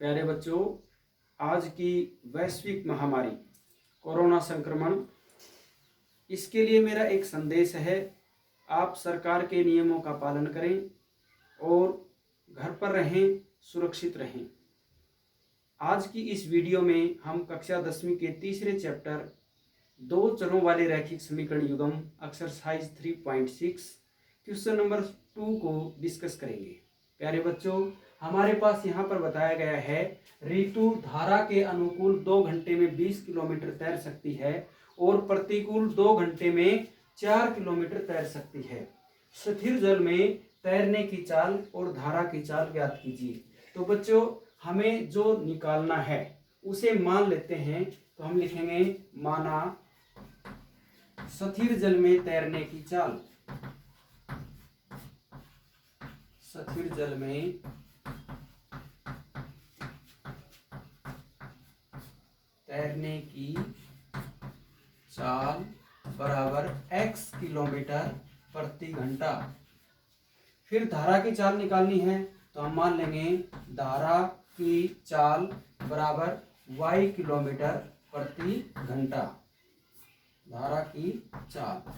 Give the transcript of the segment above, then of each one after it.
प्यारे बच्चों, आज की वैश्विक महामारी कोरोना संक्रमण, इसके लिए मेरा एक संदेश है। आप सरकार के नियमों का पालन करें और घर पर रहें, सुरक्षित रहें। आज की इस वीडियो में हम कक्षा 10वीं के तीसरे चैप्टर दो चरों वाले रैखिक समीकरण युग्म एक्सरसाइज 3.6 क्वेश्चन नंबर 2 को डिस्कस करेंगे। प्यारे बच्चों, हमारे पास यहाँ पर बताया गया है ऋतु धारा के अनुकूल 2 घंटे में 20 किलोमीटर तैर सकती है और प्रतिकूल 2 घंटे में 4 किलोमीटर तैर सकती है। स्थिर जल में तैरने की चाल और धारा की चाल ज्ञात कीजिए। तो बच्चों, हमें जो निकालना है उसे मान लेते हैं। तो हम लिखेंगे माना स्थिर जल में तैरने की चाल। स्थिर जल में तैरने की चाल बराबर x किलोमीटर प्रति घंटा। फिर धारा की चाल निकालनी है तो हम मान लेंगे धारा की चाल बराबर y किलोमीटर प्रति घंटा। धारा की चाल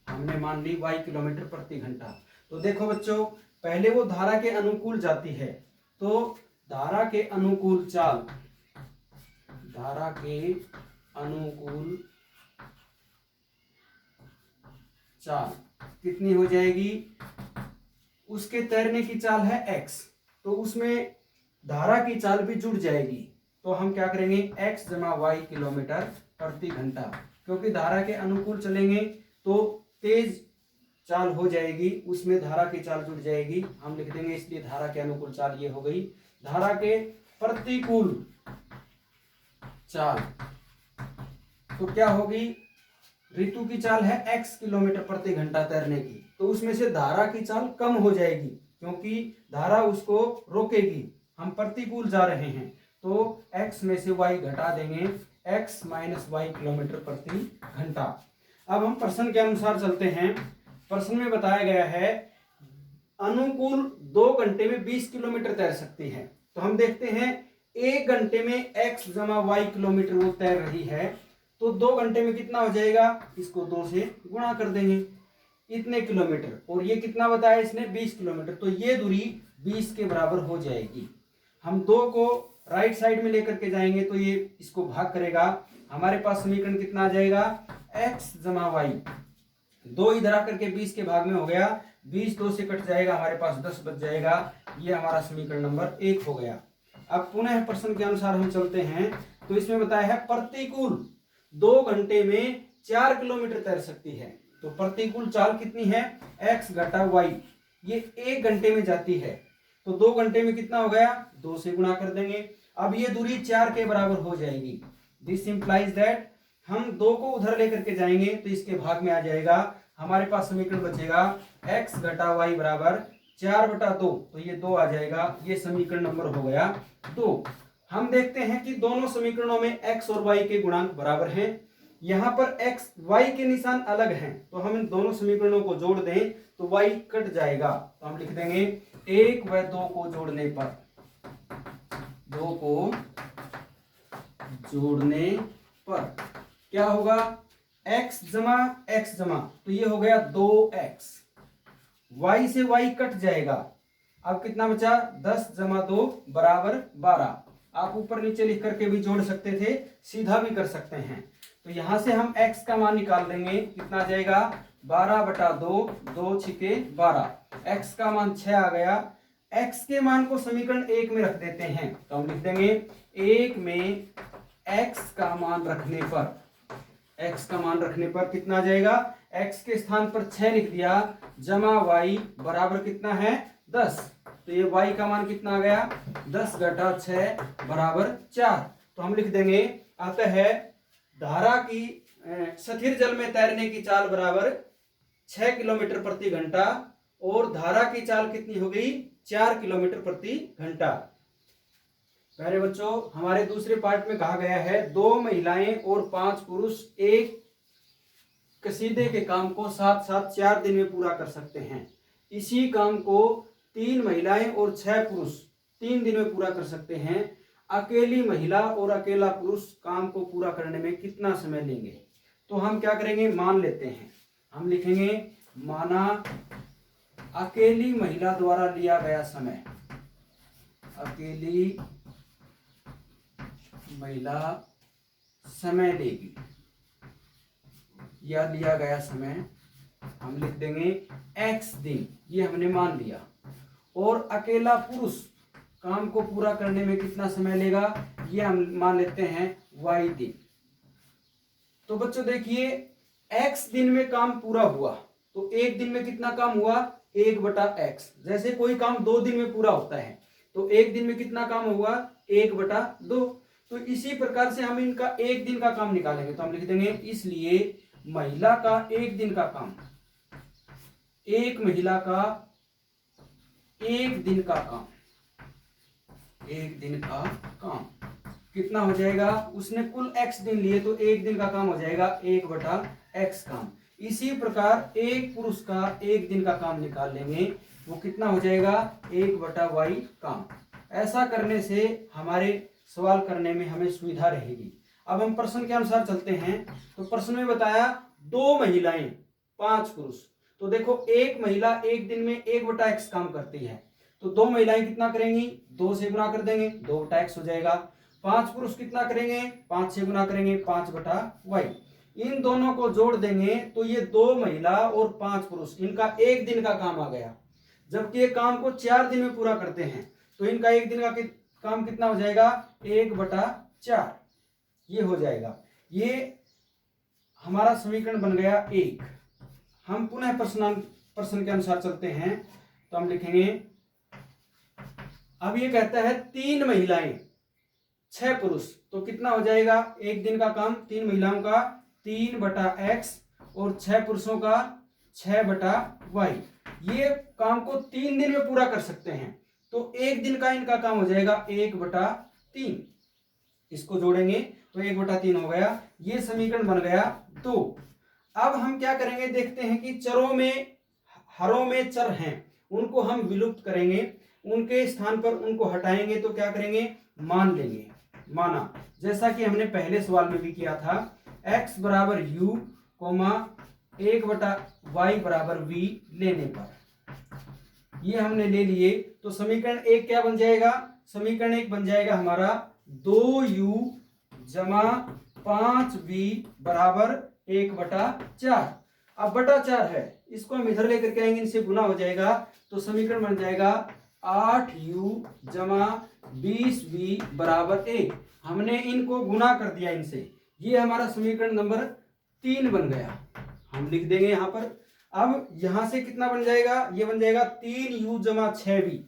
हमने मान ली y किलोमीटर प्रति घंटा। तो देखो बच्चों, पहले वो धारा के अनुकूल जाती है, तो धारा के अनुकूल चाल, धारा के अनुकूल चाल कितनी हो जाएगी? उसके तैरने की चाल है x, तो उसमें धारा की चाल भी जुड़ जाएगी। तो हम क्या करेंगे, x जमा y किलोमीटर प्रति घंटा। क्योंकि धारा के अनुकूल चलेंगे तो तेज चाल हो जाएगी, उसमें धारा की चाल जुड़ जाएगी, हम लिख देंगे। इसलिए धारा के अनुकूल चाल ये हो गई। धारा के प्रतिकूल चाल तो क्या होगी? ऋतु की चाल है x किलोमीटर प्रति घंटा तैरने की, तो उसमें से धारा की चाल कम हो जाएगी क्योंकि धारा उसको रोकेगी। हम प्रतिकूल जा रहे हैं तो x में से y घटा देंगे, x माइनस y किलोमीटर प्रति घंटा। अब हम प्रश्न के अनुसार चलते हैं। प्रश्न में बताया गया है अनुकूल 2 घंटे में 20 किलोमीटर तैर सकती है। तो हम देखते हैं 1 घंटे में x जमा y किलोमीटर वो तैर रही है, तो 2 घंटे में कितना हो जाएगा? इसको 2 से गुणा कर देंगे, इतने किलोमीटर। और ये कितना बताया इसने? 20 किलोमीटर। तो ये दूरी 20 के बराबर हो जाएगी। हम 2 को राइट साइड में लेकर के जाएंगे तो ये इसको भाग करेगा। हमारे पास समीकरण कितना आ जाएगा? x जमा y, 2 इधर आकर के 20 के भाग में हो गया, 20 2 से कट जाएगा, हमारे पास 10 बच जाएगा। ये हमारा समीकरण नंबर 1 हो गया। अब पुनः प्रश्न के अनुसार हम चलते हैं। तो इसमें बताया है प्रतिकूल 2 घंटे में 4 किलोमीटर तैर सकती है। तो प्रतिकूल चाल कितनी है? x घटा y, ये 1 घंटे में जाती है, तो 2 घंटे में कितना हो गया? 2 से गुणा कर देंगे। अब ये दूरी 4 के बराबर हो जाएगी। दिस इंप्लाइज दैट हम 2 को उधर लेकर के जाएंगे तो इसके भाग में आ जाएगा। हमारे पास समीकरण बचेगा x घटा y बराबर 4/2, तो ये 2 आ जाएगा। ये समीकरण नंबर हो गया 2। हम देखते हैं कि दोनों समीकरणों में x और y के गुणांक बराबर हैं। यहाँ पर x y के निशान अलग हैं, तो हम इन दोनों समीकरणों को जोड़ दें तो y कट जाएगा। तो हम लिख देंगे 1 व 2 को जोड़ने पर, 2 को जोड़ने पर क्या होगा? x जमा x जमा, तो ये हो गया 2x, y से y कट जाएगा। अब कितना बचा? 10 जमा 2 बराबर 12। आप ऊपर नीचे लिख करके भी जोड़ सकते थे, सीधा भी कर सकते हैं। तो यहां से हम x का मान निकाल देंगे, कितना आ जाएगा? 12/2, 2 छिके 12, x का मान 6 आ गया। x के मान को समीकरण 1 में रख देते हैं, तो हम लिख देंगे 1 में x का मान रखने पर, x का मान रखने पर कितना आ जाएगा? x के स्थान पर 6 लिख दिया, जमा y बराबर कितना है? 10। तो ये y का मान कितना आ गया? 10 घटा 6 बराबर 4। तो हम लिख देंगे अतः धारा की स्थिर जल में तैरने की चाल बराबर 6 किलोमीटर प्रति घंटा और धारा की चाल कितनी हो गई? 4 किलोमीटर प्रति घंटा। प्यारे बच्चों, हमारे दूसरे पार्ट में कहा गया है 2 महिलाएं और 5 पुरुष एक कसीदे के काम को साथ साथ 4 दिन में पूरा कर सकते हैं। इसी काम को 3 महिलाएं और 6 पुरुष 3 दिन में पूरा कर सकते हैं, अकेली महिला और अकेला पुरुष काम को पूरा करने में कितना समय लेंगे। तो हम क्या करेंगे, मान लेते हैं, हम लिखेंगे माना अकेली महिला द्वारा लिया गया समय, अकेली महिला समय लेगी, या लिया गया समय हम लिख देंगे x दिन, ये हमने मान लिया। और अकेला पुरुष काम को पूरा करने में कितना समय लेगा, ये हम मान लेते हैं y दिन। तो बच्चों देखिए, x दिन में काम पूरा हुआ तो एक दिन में कितना काम हुआ, 1/x। जैसे कोई काम 2 दिन में पूरा होता है तो एक दिन में कितना काम हुआ, 1/2। तो इसी प्रकार से हम इनका एक दिन का काम निकालेंगे। तो हम लिख देंगे इसलिए महिला का एक दिन का काम, एक महिला का एक दिन का काम, एक दिन का काम कितना हो जाएगा, उसने कुल x दिन लिए तो एक दिन का काम हो जाएगा 1/x काम। इसी प्रकार एक पुरुष का एक दिन का काम निकाल लेंगे, वो कितना हो जाएगा 1/y काम। ऐसा करने से हमारे सवाल करने में हमें सुविधा रहेगी। अब हम प्रश्न के अनुसार चलते हैं। तो प्रश्न में बताया 2 महिलाएं 5 पुरुष। तो देखो एक महिला एक दिन में 1/x काम करती है, तो 2 महिलाएं कितना करेंगी, 2 से गुना कर देंगे, 2/x हो जाएगा। 5 पुरुष कितना करेंगे, 5 से गुना करेंगे, 5/y। इन दोनों को जोड़ देंगे तो ये 2 महिला और 5 पुरुष, इनका एक दिन का काम आ गया। जबकि ये काम को 4 दिन में पूरा करते हैं तो इनका एक दिन का काम कितना हो जाएगा, 1/4 ये हो जाएगा। ये हमारा समीकरण बन गया 1। हम पुनः प्रश्न के अनुसार चलते हैं। तो हम लिखेंगे, अब ये कहता है 3 महिलाएं 6 पुरुष, तो कितना हो जाएगा एक दिन का काम, 3 महिलाओं का 3/x और 6 पुरुषों का 6/y। ये काम को 3 दिन में पूरा कर सकते हैं तो एक दिन का इनका काम हो जाएगा 1/3। इसको जोड़ेंगे तो 1/3 हो गया। ये समीकरण बन गया 2। अब हम क्या करेंगे, देखते हैं कि चरों में, हरों में चर हैं उनको हम विलुप्त करेंगे, उनके स्थान पर उनको हटाएंगे। तो क्या करेंगे, मान लेंगे। माना जैसा कि हमने पहले सवाल में भी किया था, x बराबर u, 1/y बराबर v लेने पर, ये हमने ले लिए। तो समीकरण 1 क्या बन जाएगा, समीकरण 1 बन जाएगा हमारा 2u जमा 5v बराबर 1/4। अब बटा 4 है, इसको हम इधर लेकर के आएंगे, इनसे गुना हो जाएगा तो समीकरण बन जाएगा 8u जमा 20v बराबर 1। हमने इनको गुना कर दिया इनसे, ये हमारा समीकरण नंबर 3 बन गया। हम लिख देंगे यहां पर। अब यहां से कितना बन जाएगा, ये बन जाएगा 3u जमा 6v,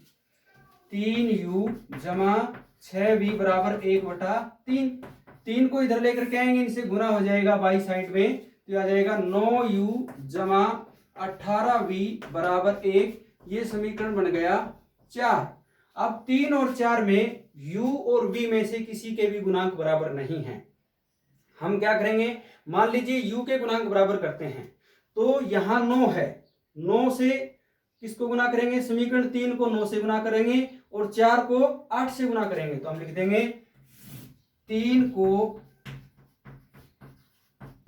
3u जमा 6v बराबर 1/3। 3 को इधर लेकर के आएंगे, इनसे गुना हो जाएगा बाई साइड में, तो आ जाएगा 9u जमा 18v बराबर 1। ये समीकरण बन गया 4। अब 3 और 4 में u और v में से किसी के भी गुणांक बराबर नहीं है। हम क्या करेंगे, मान लीजिए u के गुणांक बराबर करते हैं तो यहाँ 9 है, 9 से किसको गुना करेंगे, समीकरण 3 को 9 से गुना करेंगे और 4 को 8 से गुना करेंगे। तो हम लिख देंगे 3 को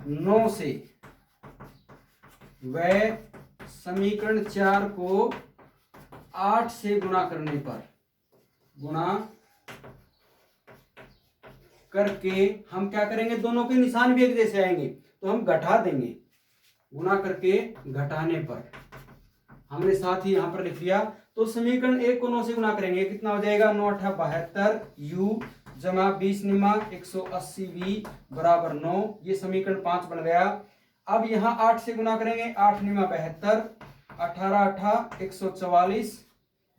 9 से, व समीकरण 4 को 8 से गुना करने पर, गुणा करके हम क्या करेंगे, दोनों के निशान भी एक जैसे आएंगे तो हम घटा देंगे। गुणा करके घटाने पर हमने साथ ही यहां पर लिख दिया। तो समीकरण 1 को 9 से गुना करेंगे, कितना हो जाएगा, 9 8 72 u जमा 20 निमा 180v बराबर 9। ये समीकरण 5 बन गया। अब यहाँ 8 से गुना करेंगे, 8 निमा 72, 18 8 144,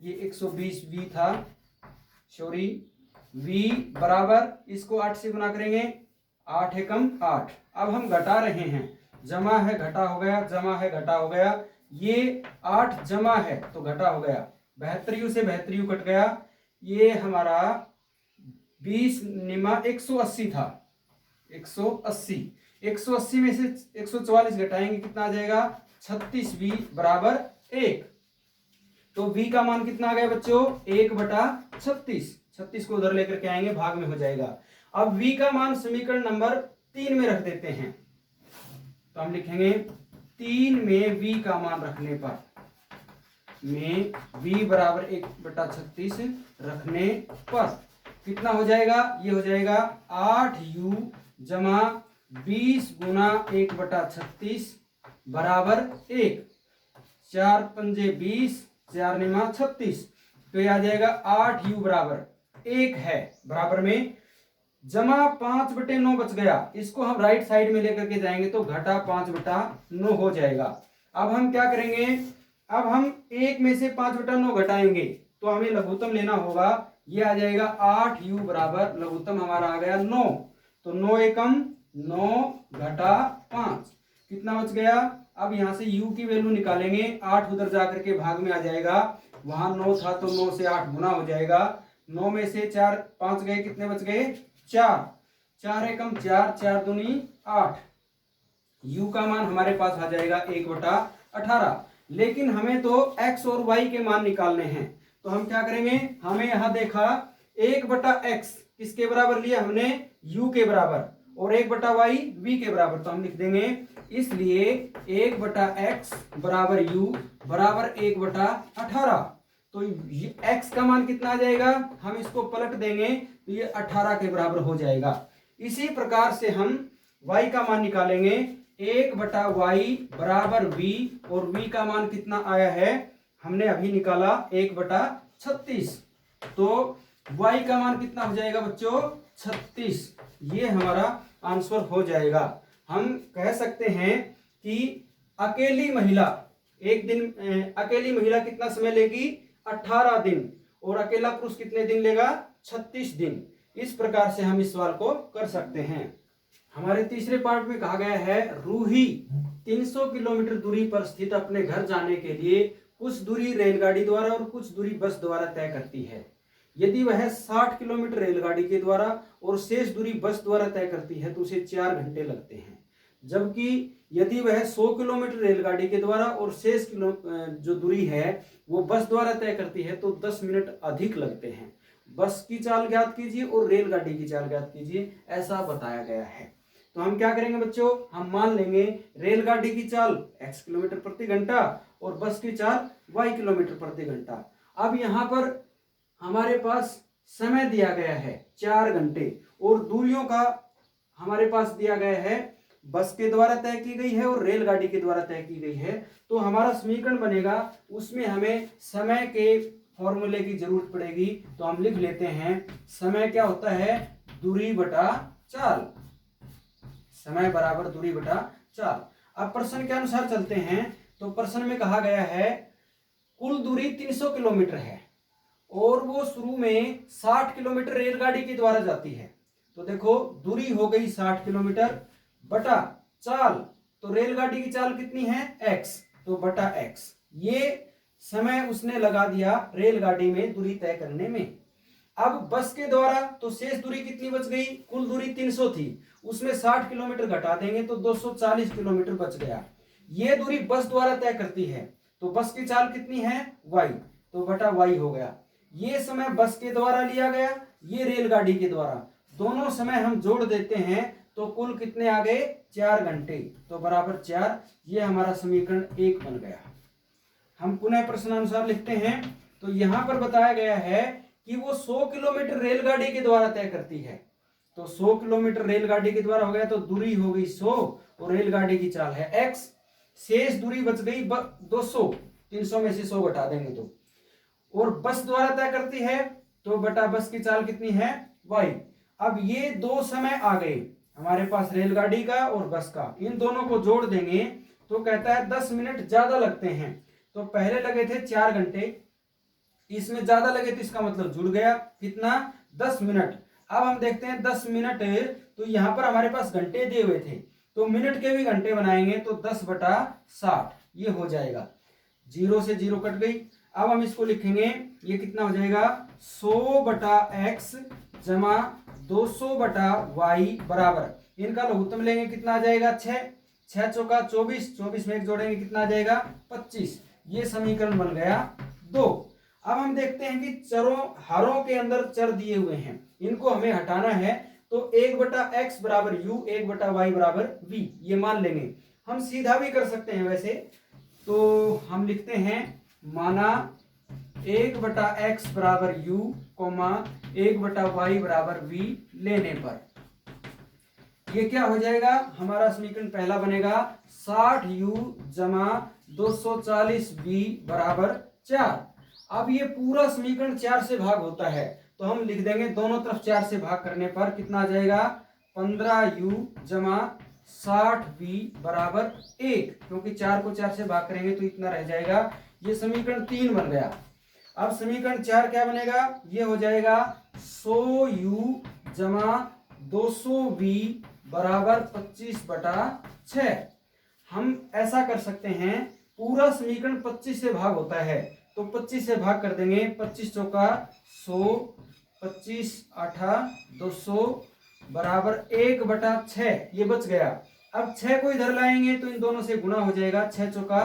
ये 120v था, सॉरी v बराबर, इसको 8 से गुना करेंगे, 8 एकम 8। अब हम घटा रहे हैं, जमा है घटा हो गया, जमा है घटा हो गया, ये 8 जमा है तो घटा हो गया, 72 से 72 कट गया। ये हमारा 20 निमा 180 था, 180 में से 144 घटाएंगे, कितना आ जाएगा 36v बराबर 1। तो v का मान कितना आ गया बच्चों 1/36। 36 को उधर लेकर के आएंगे, भाग में हो जाएगा। अब v का मान समीकरण नंबर 3 में रख देते हैं। तो हम लिखेंगे 3 में v का मान रखने पर, में v बराबर 1/36 रखने पर कितना हो जाएगा, ये हो जाएगा 8u जमा 20 गुना 1/36 बराबर 1। 4 पंजे 20, 4 निमा 36। तो ये आ जाएगा 8u बराबर 1 है, बराबर में जमा 5/9 बच गया। इसको हम राइट साइड में लेकर के जाएंगे तो घटा 5/9 हो जाएगा। अब हम क्या करेंगे, अब हम 1 में से 5/9 घटाएंगे तो हमें लघुत्तम लेना होगा। ये आ जाएगा 8u बराबर लघुत्तम हमारा आ गया 9। तो 9 एकम 9 घटा 5 कितना बच गया। अब यहां से u की वैल्यू निकालेंगे, 8 उधर जाकर के भाग में आ जाएगा, वहां 9 था तो 9 से 8 गुना हो जाएगा। 9 में से 4 5 गए, कितने बच गए 4। 4 एकम 4, 4 दूनी 8। u का मान हमारे पास आ जाएगा 1/18। लेकिन हमें तो x और y के मान निकालने हैं। तो हम क्या करेंगे, हमें यहां देखा 1/x किसके बराबर लिया हमने, u के बराबर, और 1/y v के बराबर। तो हम लिख देंगे इसलिए 1/x बराबर u बराबर 1/18। तो x का मान कितना आ जाएगा, हम इसको पलट देंगे तो ये 18 के बराबर हो जाएगा। इसी प्रकार से हम y का मान निकालेंगे, 1/y बराबर v, और v का मान कितना आया है, हमने अभी निकाला 1/36। तो y का मान कितना हो जाएगा बच्चों 36। ये हमारा आंसर हो जाएगा। हम कह सकते हैं कि अकेली महिला एक दिन, अकेली महिला कितना समय लेगी 18 दिन, और अकेला पुरुष कितने दिन लेगा 36 दिन। इस प्रकार से हम इस सवाल को कर सकते हैं। हमारे तीसरे पार्ट में कहा गया है, रूही 300 किलोमीटर दूरी पर स्थित अपने घर जाने के लिए कुछ दूरी रेलगाड़ी द्वारा और कुछ दूरी बस द्वारा तय करती है। यदि वह 60 किलोमीटर रेलगाड़ी के द्वारा और शेष दूरी बस द्वारा तय करती है तो उसे 4 घंटे लगते हैं। जबकि यदि वह 100 किलोमीटर रेलगाड़ी के द्वारा और शेष जो दूरी है वो बस द्वारा तय करती है तो 10 मिनट अधिक लगते हैं। बस की चाल ज्ञात कीजिए और रेलगाड़ी की चाल ज्ञात कीजिए, ऐसा बताया गया है। तो हम क्या करेंगे बच्चों, हम मान लेंगे रेलगाड़ी की चाल x किलोमीटर प्रति घंटा और बस की चाल y किलोमीटर प्रति घंटा। अब यहाँ पर हमारे पास समय दिया गया है 4 घंटे, और दूरियों का हमारे पास दिया गया है बस के द्वारा तय की गई है और रेलगाड़ी के द्वारा तय की गई है। तो हमारा समीकरण बनेगा, उसमें हमें समय के फॉर्मूले की जरूरत पड़ेगी। तो हम लिख लेते हैं, समय क्या होता है, दूरी बटा चाल, समय बराबर दूरी बटा चाल। अब प्रश्न के अनुसार चलते हैं। तो प्रश्न में कहा गया है कुल दूरी 300 किलोमीटर है और वो शुरू में 60 किलोमीटर रेलगाड़ी के द्वारा जाती है। तो देखो दूरी हो गई 60 किलोमीटर बटा चाल, तो रेलगाड़ी की चाल कितनी है x, तो बटा x। ये समय उसने लगा दिया रेलगाड़ी में दूरी तय करने में। अब बस के द्वारा तो शेष दूरी कितनी बच गई, कुल दूरी 300 थी, उसमें 60 किलोमीटर घटा देंगे तो 240 किलोमीटर बच गया। ये दूरी बस द्वारा तय करती है, तो बस की चाल कितनी है y, तो बटा y हो गया। ये समय बस के द्वारा लिया गया, ये रेलगाड़ी के द्वारा, दोनों समय हम जोड़ देते हैं तो कुल कितने आ गए 4 घंटे, तो बराबर 4। ये हमारा समीकरण 1 बन गया। हम पुनः प्रश्नानुसार लिखते हैं। तो यहां पर बताया गया है कि वो 100 किलोमीटर रेलगाड़ी के द्वारा तय करती है। तो 100 किलोमीटर रेलगाड़ी के द्वारा हो गया, तो दूरी हो गई 100 और रेलगाड़ी की चाल है x, शेष दूरी बच गई 200, 300 में से 100 घटा देंगे तो, और बस द्वारा तय करती है तो बटा बस की चाल कितनी है y। अब ये दो समय आ गए हमारे पास, रेलगाड़ी का और बस का, इन दोनों को जोड़ देंगे तो कहता है 10 मिनट ज्यादा लगते हैं। तो पहले लगे थे 4 घंटे, इसमें ज्यादा लगे तो इसका मतलब जुड़ गया कितना 10 मिनट। अब हम देखते हैं 10 मिनट, तो यहाँ पर हमारे पास घंटे दिए हुए थे तो मिनट के भी घंटे बनाएंगे तो 10/60 ये हो जाएगा, 0 से 0 कट गई। अब हम इसको लिखेंगे, ये कितना हो जाएगा 100/x जमा 200/y बराबर, इनका लघुत्तम लेंगे कितना आ जाएगा 6, 6 चौका 24, 24 में 1 जोड़ेंगे कितना आ जाएगा 25। ये समीकरण बन गया 2। अब हम देखते हैं कि हरों के अंदर चर दिए हुए हैं, इनको हमें हटाना है। तो 1/x बराबर u, 1/y बराबर v, ये मान लेंगे। हम सीधा भी कर सकते हैं वैसे, तो हम लिखते हैं माना 1/x बराबर u, 1/y बराबर v लेने पर ये क्या हो जाएगा, हमारा समीकरण पहला बनेगा 60u जमा 240v बराबर 4। अब ये पूरा समीकरण 4 से भाग होता है, तो हम लिख देंगे दोनों तरफ 4 से भाग करने पर कितना आ जाएगा, 15u जमा 60v बराबर 1, क्योंकि 4 को 4 से भाग करेंगे तो इतना रह जाएगा। ये समीकरण 3 बन गया। अब समीकरण 4 क्या बनेगा, ये हो जाएगा 100u जमा 200v बराबर 25/6। हम ऐसा कर सकते हैं, पूरा समीकरण 25 से भाग होता है, तो 25 से भाग कर देंगे, 25 चौका 100, 25 8 200 बराबर 1/6, ये बच गया। अब 6 को इधर लाएंगे तो इन दोनों से गुणा हो जाएगा, 6 चौका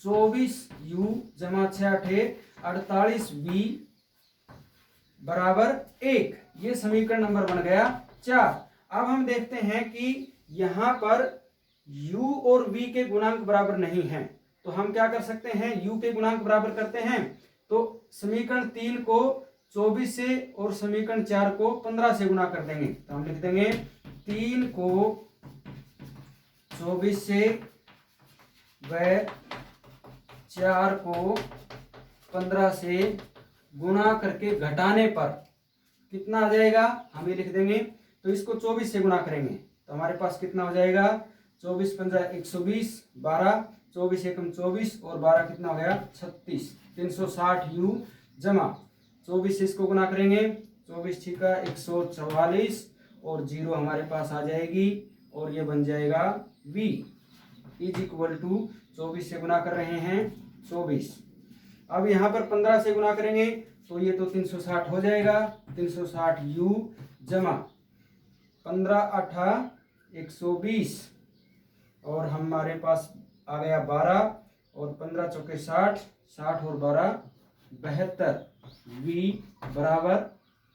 24u जमा 6 8 48v बराबर 1, ये समीकरण नंबर बन गया 4। अब हम देखते हैं कि यहां पर u और v के गुणांक बराबर नहीं हैं, तो हम क्या कर सकते हैं, u के गुणांक बराबर करते हैं। तो समीकरण 3 को 24 से और समीकरण 4 को 15 से गुणा कर देंगे, तो हम लिख देंगे 3 को 24 से व 4 को 15 से गुणा करके घटाने पर कितना आ जाएगा, हम ये लिख देंगे। तो इसको 24 से गुणा करेंगे तो हमारे पास कितना हो जाएगा, 24 पंजा 120, 12 24 एकम 24 और 12 कितना हो गया 36, 360u जमा 24 से इसको गुणा करेंगे, 24 छिका 144 और 0 हमारे पास आ जाएगी और ये बन जाएगा v इज इक्वल टू 24 से गुणा कर रहे हैं 24। अब यहाँ पर 15 से गुणा करेंगे तो ये तो 360 हो जाएगा, 360u जमा 15 8 120 और हमारे पास आ गया 12 और 15 चौके 60, 60 और 12 72, v बराबर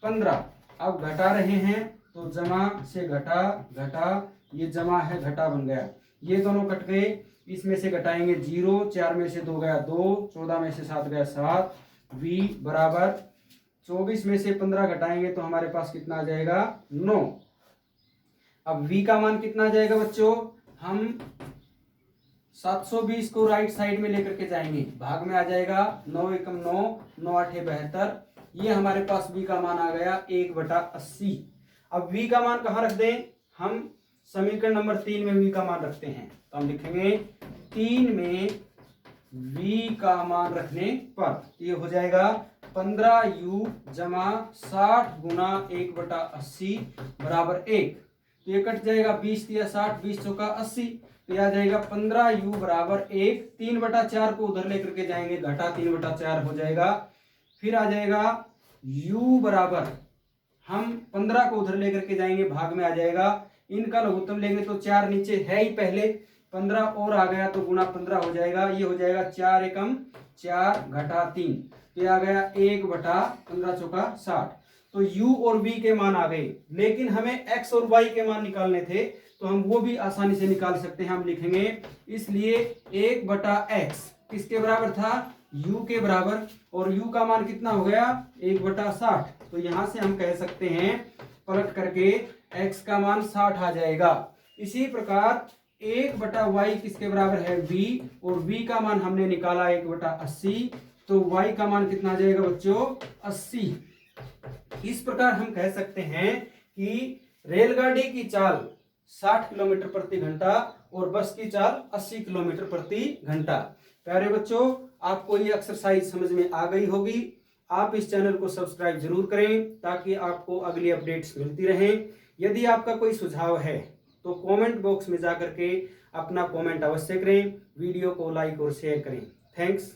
15। अब घटा रहे हैं तो जमा से घटा घटा, ये जमा है घटा बन गया, ये दोनों कट गए, इसमें से घटाएंगे 0, 4 में से 2 गया 2, 14 में से 7 गया 7, v बराबर 24 में से 15 घटाएंगे तो हमारे पास कितना आ जाएगा 9। अब v का मान कितना आ जाएगा बच्चों, हम 720 को राइट साइड में लेकर के जाएंगे, भाग में आ जाएगा 9 एकम 9, 9 8 72, ये हमारे पास v का मान आ गया 1/80। अब v का मान कहाँ रख दें, हम समीकरण नंबर 3 में v का मान रखते हैं, तो हम लिखेंगे 3 में v का मान रखने पर ये हो जाएगा 15u जमा 60 गुना 1/80 बराबर 1, तो ये कट जाएगा 20 या 60, 20 चौका 80, तो यह आ जाएगा 15u बराबर 1, 3/4 को उधर लेकर के जाएंगे, घटा 3/4 हो जाएगा। फिर आ जाएगा u बराबर, हम 15 को उधर लेकर के जाएंगे, भाग में आ जाएगा, इनका लघुत्तम लेंगे तो 4 नीचे है ही पहले, 15 और आ गया तो गुना 15 हो जाएगा, ये हो जाएगा 4 एकम 4 घटा 3, तो ये आ गया 1/15 चौका 60। तो u और v के मान आ गए, लेकिन हमें x और y के मान निकालने थे, तो हम वो भी आसानी से निकाल सकते हैं। हम लिखेंगे इसलिए 1/x किसके बराबर था, u के बराबर, और u का मान कितना हो गया 1/60, तो यहां से हम कह सकते हैं पलट करके x का मान 60 आ जाएगा। इसी प्रकार 1/y किसके बराबर है v, और v का मान हमने निकाला 1/80, तो y का मान कितना आ जाएगा बच्चों 80। इस प्रकार हम कह सकते हैं कि रेलगाड़ी की चाल 60 किलोमीटर प्रति घंटा और बस की चाल 80 किलोमीटर प्रति घंटा। प्यारे बच्चों, आपको ये एक्सरसाइज समझ में आ गई होगी। आप इस चैनल को सब्सक्राइब जरूर करें ताकि आपको अगली अपडेट्स मिलती रहें। यदि आपका कोई सुझाव है तो कमेंट बॉक्स में जाकर के अपना कमेंट अवश्य करें, वीडियो को लाइक और शेयर करें। थैंक्स।